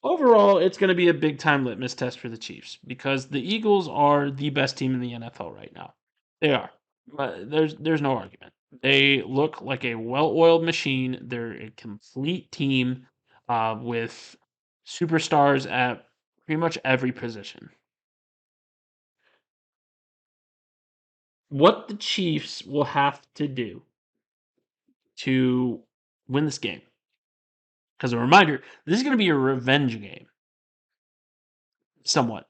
overall, it's going to be a big time litmus test for the Chiefs because the Eagles are the best team in the NFL right now. They are. There's no argument. They look like a well-oiled machine. They're a complete team with superstars at pretty much every position. What the Chiefs will have to do to win this game, because a reminder, this is going to be a revenge game, somewhat.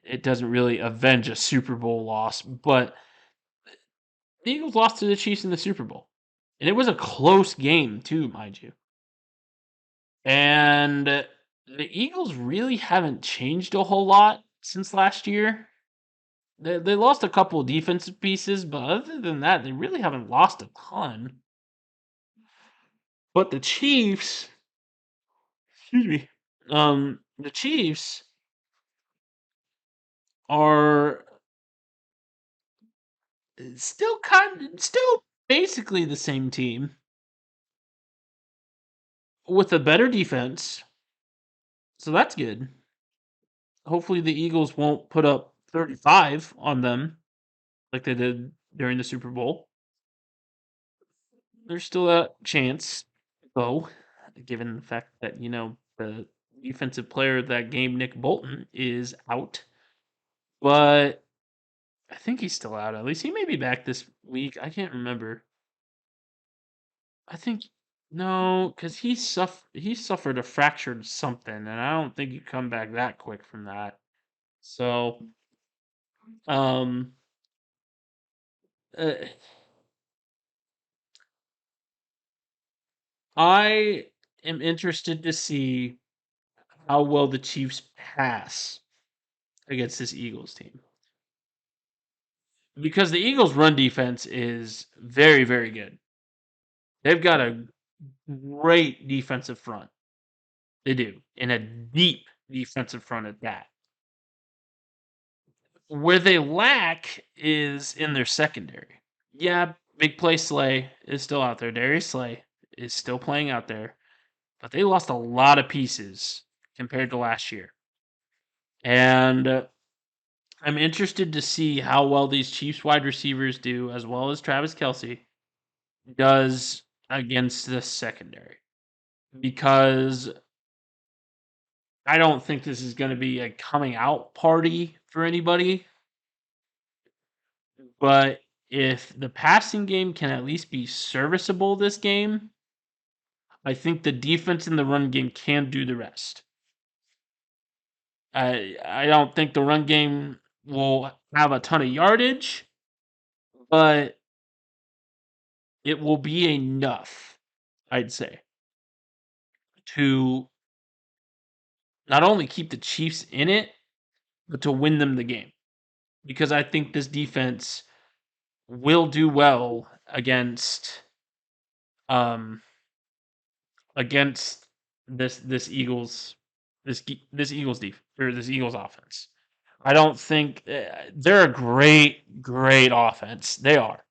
It doesn't really avenge a Super Bowl loss, but the Eagles lost to the Chiefs in the Super Bowl. And it was a close game, too, mind you. And the Eagles really haven't changed a whole lot since last year. They lost a couple of defensive pieces, but other than that, they really haven't lost a ton. But the Chiefs, excuse me, the Chiefs are still basically the same team with a better defense. So that's good. Hopefully the Eagles won't put up 35 on them like they did during the Super Bowl. There's still a chance, though, given the fact that, the defensive player of that game, Nick Bolton, is out. But I think he's still out. At least he may be back this week. I can't remember. I think no, because he suffered a fractured something, and I don't think you come back that quick from that. So, um, uh, I am interested to see how well the Chiefs pass against this Eagles team because the Eagles' run defense is very, very good. They've got a great defensive front. They do, and a deep defensive front at that. Where they lack is in their secondary. Yeah, big play Slay is still out there. Darius Slay is still playing out there, but they lost a lot of pieces compared to last year. And I'm interested to see how well these Chiefs wide receivers do, as well as Travis Kelce does against this secondary. Because I don't think this is going to be a coming out party for anybody. But if the passing game can at least be serviceable this game, I think the defense and the run game can do the rest. I don't think the run game will have a ton of yardage, but it will be enough, I'd say, to not only keep the Chiefs in it, but to win them the game. Because I think this defense will do well um against this Eagles this Eagles offense. I don't think they're a great offense. They are.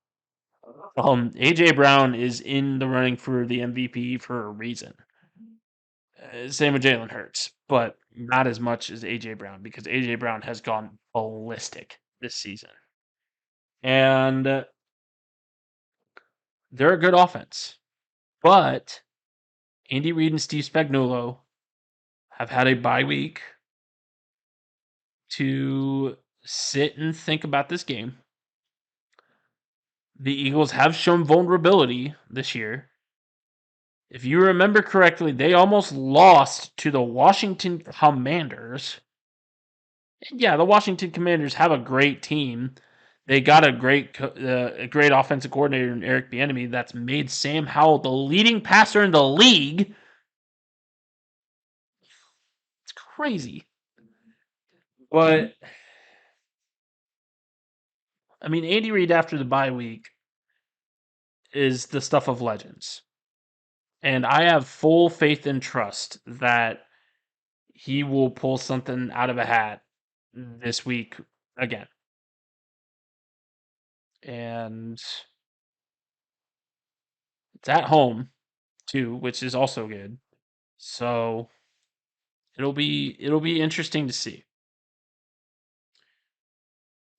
AJ Brown is in the running for the MVP for a reason. Same with Jalen Hurts, but not as much as AJ Brown because AJ Brown has gone ballistic this season, and they're a good offense. But Andy Reid and Steve Spagnuolo have had a bye week to sit and think about this game. The Eagles have shown vulnerability this year. If you remember correctly, they almost lost to the Washington Commanders. And yeah, the Washington Commanders have a great team. They got a great offensive coordinator in Eric Bieniemy that's made Sam Howell the leading passer in the league. It's crazy. But I mean, Andy Reid after the bye week is the stuff of legends. And I have full faith and trust that he will pull something out of a hat this week again. And it's at home too, which is also good. So it'll be interesting to see.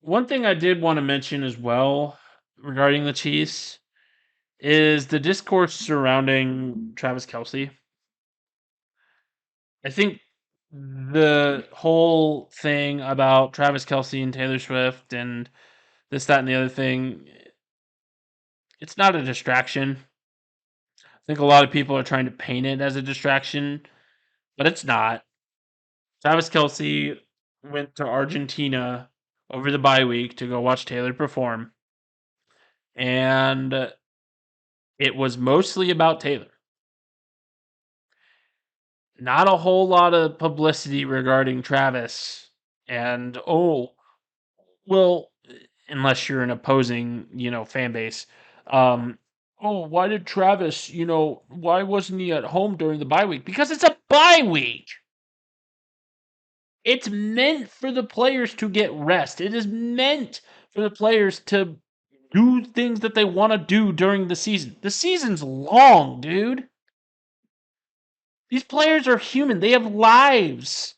One thing I did want to mention as well regarding the Chiefs is the discourse surrounding Travis Kelce. I think the whole thing about Travis Kelce and Taylor Swift and this, that, and the other thing, it's not a distraction. I think a lot of people are trying to paint it as a distraction, but it's not. Travis Kelce went to Argentina over the bye week to go watch Taylor perform, and it was mostly about Taylor. Not a whole lot of publicity regarding Travis, and well, unless you're an opposing, fan base. Why did Travis, why wasn't he at home during the bye week? Because it's a bye week. It's meant for the players to get rest. It is meant for the players to do things that they want to do during the season. The season's long, dude. These players are human. They have lives.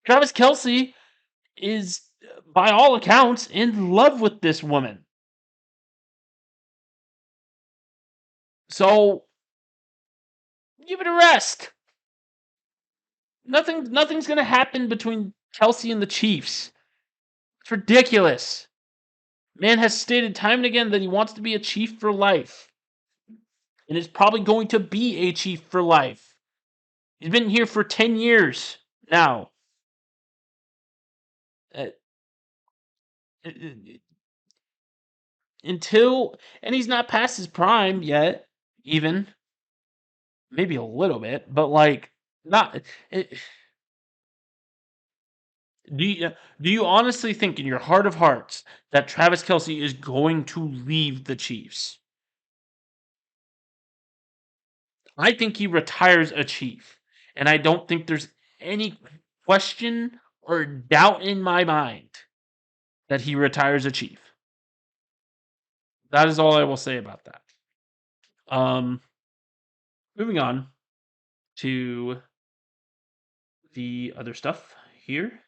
Travis Kelce is, by all accounts, in love with this woman. So, give it a rest. Nothing's going to happen between Kelce and the Chiefs. It's ridiculous. Man has stated time and again that he wants to be a Chief for life. And is probably going to be a Chief for life. He's been here for 10 years now. And he's not past his prime yet, even. Maybe a little bit, but not. Do you honestly think in your heart of hearts that Travis Kelce is going to leave the Chiefs? I think he retires a Chief, and I don't think there's any question or doubt in my mind that he retires a Chief. That is all I will say about that. Moving on to the other stuff here.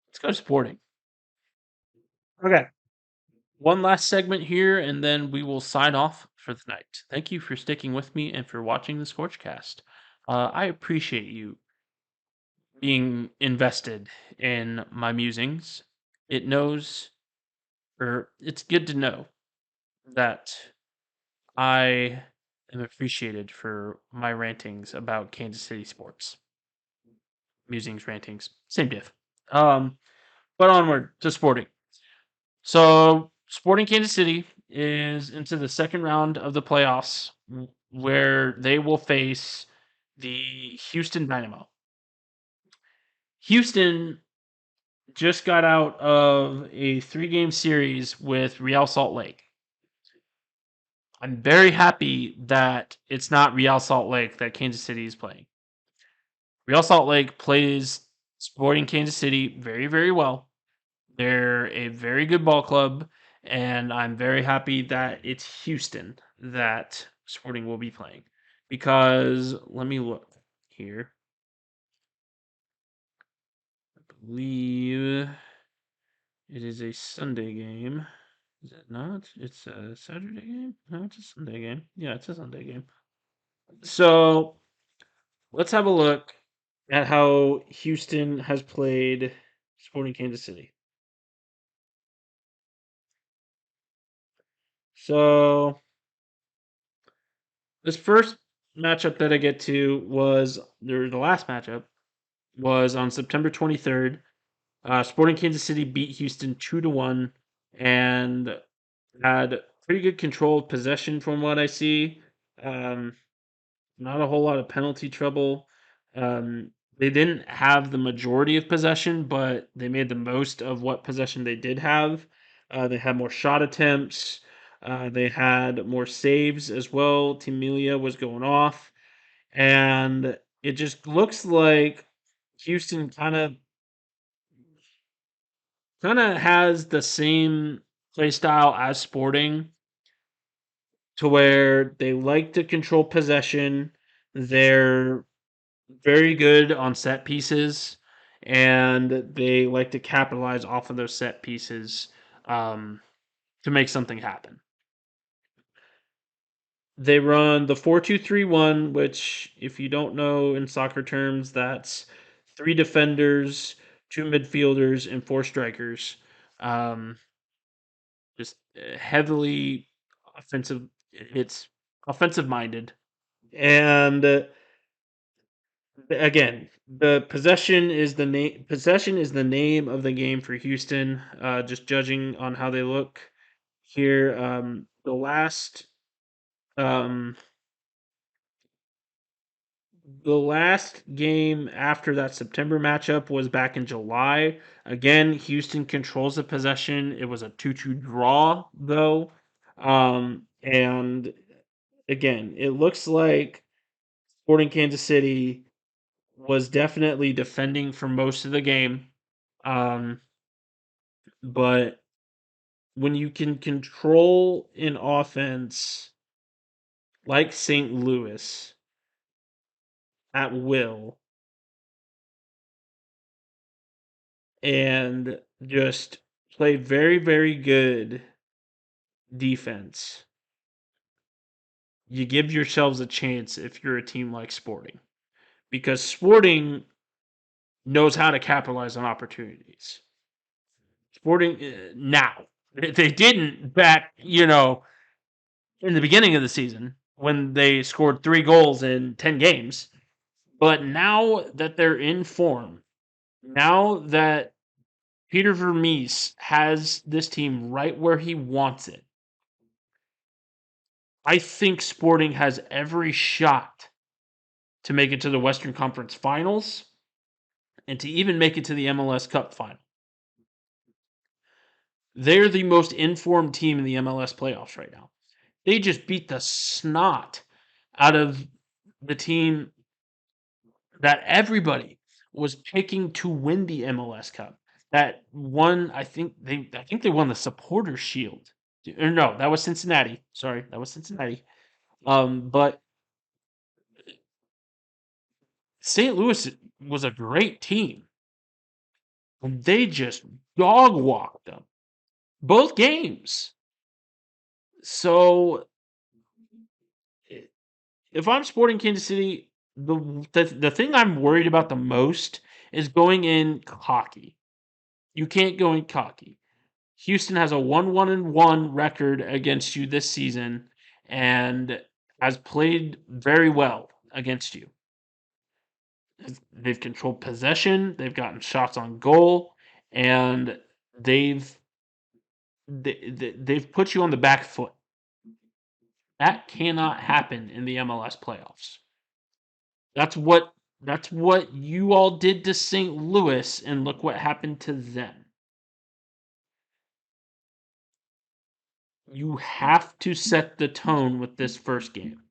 Let's go to sporting. Okay. One last segment here, and then we will sign off for the night. Thank you for sticking with me and for watching the ScorchCast. I appreciate you being invested in my musings. It knows, or it's good to know that I am appreciated for my rantings about Kansas City sports. Musings, rantings, same diff. But onward to sporting. So, Sporting Kansas City is into the second round of the playoffs where they will face the Houston Dynamo. Houston just got out of a 3-game series with Real Salt Lake. I'm very happy that it's not Real Salt Lake that Kansas City is playing. Real Salt Lake plays Sporting Kansas City very, very well. They're a very good ball club, and I'm very happy that it's Houston that Sporting will be playing. Because let me look here. I believe it is a Sunday game. Is it not? It's a Saturday game? No, it's a Sunday game. Yeah, it's a Sunday game. So let's have a look at how Houston has played Sporting Kansas City. So this first matchup that I get to was the last matchup was on September 23rd. Sporting Kansas City beat Houston 2-1 and had pretty good control of possession from what I see. Um, Not a whole lot of penalty trouble. They didn't have the majority of possession, but they made the most of what possession they did have. They had more shot attempts. They had more saves as well. Team Melia was going off. And it just looks like Houston kind of has the same play style as Sporting, to where they like to control possession. They're very good on set pieces, and they like to capitalize off of those set pieces to make something happen. They run the 4-2-3-1, which, if you don't know in soccer terms, that's 3 defenders, 2 midfielders, and 4 strikers. Um, just heavily offensive. It's offensive minded, and again, the possession is the name. Possession is the name of the game for Houston. Just judging on how they look here, um, the last game after that September matchup was back in July. Again, Houston controls the possession. It was a 2-2 draw, though. And again, it looks like Sporting Kansas City was definitely defending for most of the game. Um, but when you can control an offense like St. Louis at will and just play very, very good defense, you give yourselves a chance if you're a team like Sporting. Because Sporting knows how to capitalize on opportunities. Sporting now. They didn't back, in the beginning of the season when they scored 3 goals in 10 games. But now that they're in form, now that Peter Vermees has this team right where he wants it, I think Sporting has every shot to make it to the Western Conference Finals and to even make it to the MLS Cup final. They're the most informed team in the MLS playoffs right now. They just beat the snot out of the team that everybody was picking to win the MLS Cup. that won. I think they won the Supporter Shield. Or no, that was Cincinnati. Sorry, that was Cincinnati. But St. Louis was a great team, and they just dog walked them both games. So if I'm sporting Kansas City, the thing I'm worried about the most is going in cocky. You can't go in cocky. Houston has a 1-1-1 record against you this season and has played very well against you. They've controlled possession, they've gotten shots on goal, and they've put you on the back foot. That cannot happen in the MLS playoffs. That's what you all did to St. Louis, and look what happened to them. You have to set the tone with this first game.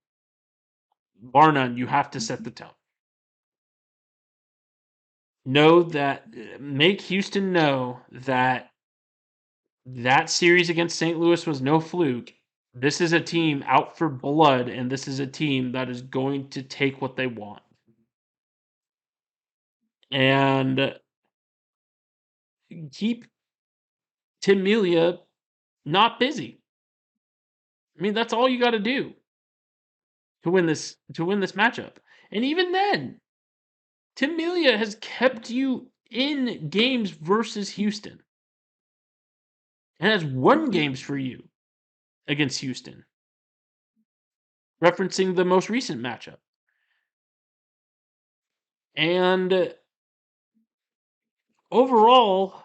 Bar none, you have to set the tone. Know that make Houston know that that series against St. Louis was no fluke. This is a team out for blood, and this is a team that is going to take what they want. And keep Tim Melia not busy. I mean, that's all you got to do to win this matchup. And even then, Tim Melia has kept you in games versus Houston and has won games for you against Houston, referencing the most recent matchup. And overall,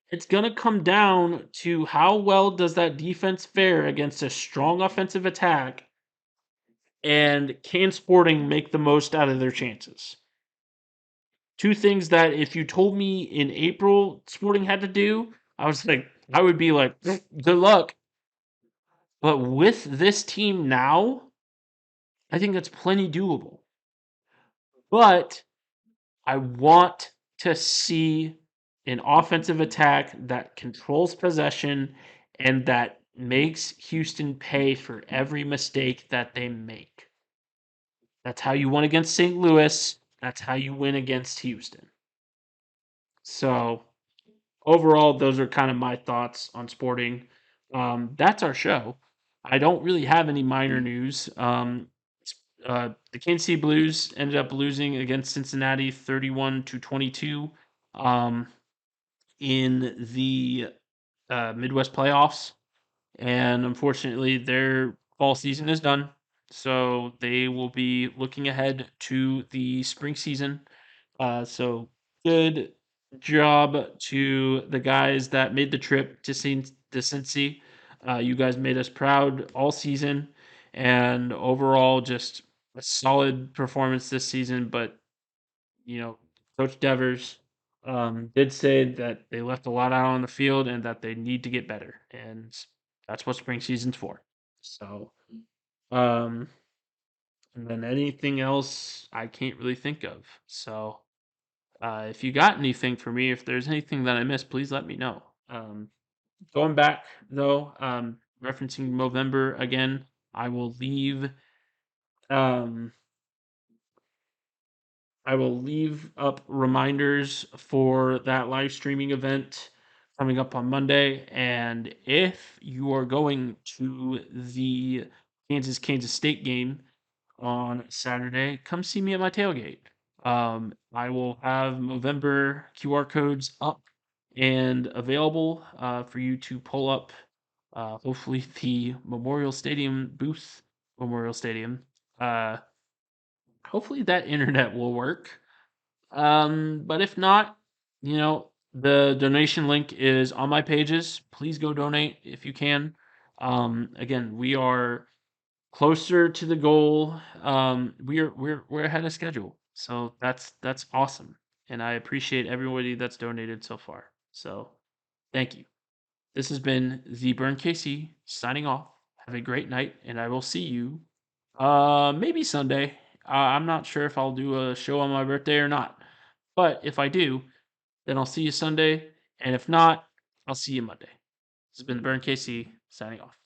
it's going to come down to how well does that defense fare against a strong offensive attack, and can Sporting make the most out of their chances? Two things that if you told me in April Sporting had to do, I would be like, good luck. But with this team now, I think that's plenty doable. But I want to see an offensive attack that controls possession and that makes Houston pay for every mistake that they make. That's how you won against St. Louis. That's how you win against Houston. So, overall, those are kind of my thoughts on Sporting. That's our show. I don't really have any minor news. The Kansas City Blues ended up losing against Cincinnati 31-22 in the Midwest playoffs, and unfortunately, their fall season is done. So they will be looking ahead to the spring season. So good job to the guys that made the trip to Cincy. You guys made us proud all season, and overall, just a solid performance this season. But Coach Devers did say that they left a lot out on the field and that they need to get better, and that's what spring season's for. So, um, and then anything else I can't really think of. So, if you got anything for me, if there's anything that I missed, please let me know. Going back though, referencing Movember again, I will leave. Um, I will leave up reminders for that live streaming event coming up on Monday. And if you are going to the Kansas State game on Saturday, come see me at my tailgate. I will have Movember QR codes up and available for you to pull up. Hopefully, the Memorial Stadium booth, Memorial Stadium. Hopefully, that internet will work. But if not, the donation link is on my pages. Please go donate if you can. Again, we are closer to the goal. We're ahead of schedule, so that's awesome, and I appreciate everybody that's donated so far. So, thank you. This has been the Burn KC signing off. Have a great night, and I will see you, maybe Sunday. I'm not sure if I'll do a show on my birthday or not, but if I do, then I'll see you Sunday. And if not, I'll see you Monday. This has been the Burn KC signing off.